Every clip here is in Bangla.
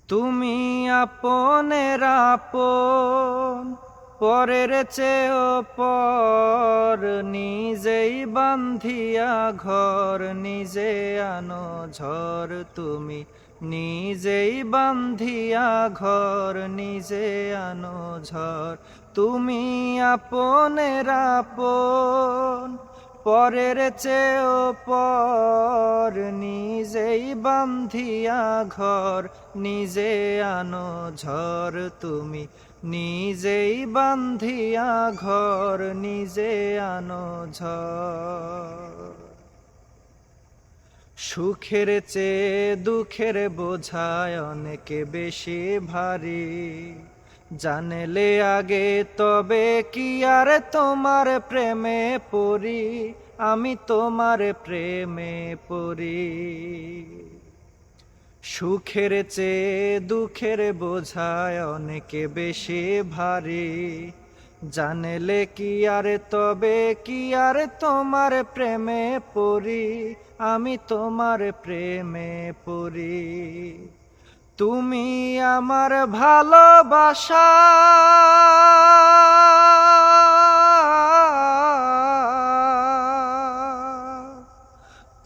তুমি আপনের আপন, পরের চেয়েও পর, নিজেই বান্ধিয়া ঘর, নিজে আনো ঝড়। তুমি নিজেই বান্ধিয়া ঘর, নিজে আনো ঝড়। তুমি আপনের আপন, পরের চেয়েও পর, নিজেই বান্ধিয়া ঘর, নিজে আনো ঝড়। তুমি নিজেই বান্ধিয়া ঘর, নিজে আনো ঝড়। সুখের চেয়ে দুঃখের বোঝায় অনেক বেশি ভারী, জানলে আগে তবে কি আর তোমার প্রেমে পড়ি, আমি তোমার প্রেমে পড়ি। সুখের চেয়ে দুঃখের বোঝায় অনেক বেশি ভারী, জানলে কি আর তবে কি আর তোমার প্রেমে পড়ি, আমি তোমার প্রেমে পড়ি। তুমি আমার ভালোবাসা,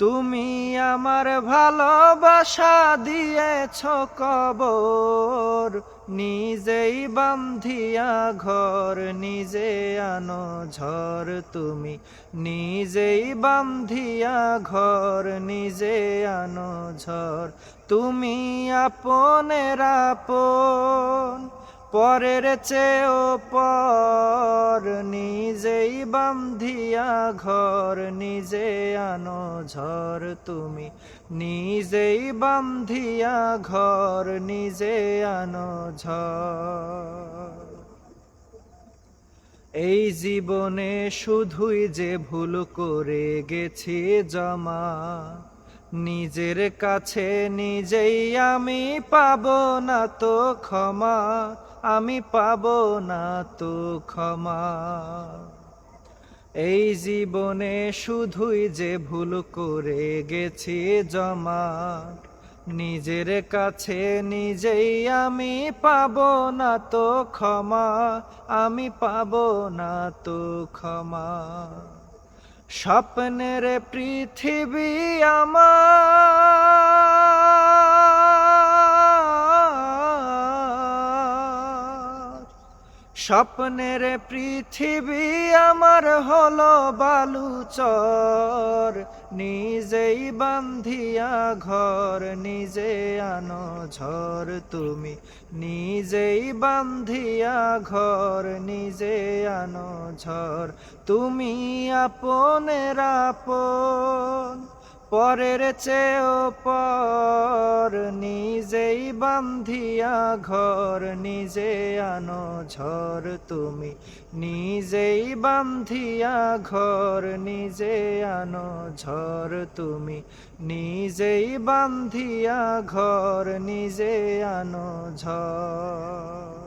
তুমি আমার ভালোবাসা দিয়েছ কবর, নিজেই বান্ধিয়া ঘর, নিজে আনো ঝড়। তুমি নিজেই বান্ধিয়া ঘর, নিজে আনো ঝড়। তুমি আপনের আপন, পরের চেয়েও পর, নিজেই বান্ধিয়া ঘর, নিজে আনো ঝড়। তুমি নিজেই বান্ধিয়া ঘর, নিজে আনো ঝড়। এই জীবনে শুধুই যে ভুল করে গেছি জমা, নিজের কাছে নিজেই আমি পাবো না তো ক্ষমা, আমি পাবো না তো ক্ষমা। এই জীবনে শুধুই যে ভুল করে গেছি জমা, নিজের কাছে নিজেই আমি পাবো না তো ক্ষমা, আমি পাবো না তো ক্ষমা। স্বপ্নের পৃথিবী আমার, স্বপ্নের পৃথিবী আমার হলো বালুচর, নিজেই বান্ধিয়া ঘর, নিজে আনো ঝড়। তুমি নিজেই বান্ধিয়া ঘর, নিজে আনো ঝড়। তুমি আপনের আপন, পরের চেয়েও পর, নিজেই বান্ধিয়া ঘর, নিজে আনো ঝড়। তুমি নিজেই বান্ধিয়া ঘর, নিজে আনো ঝড়। তুমি নিজেই বান্ধিয়া ঘর, নিজে আনো ঝড়।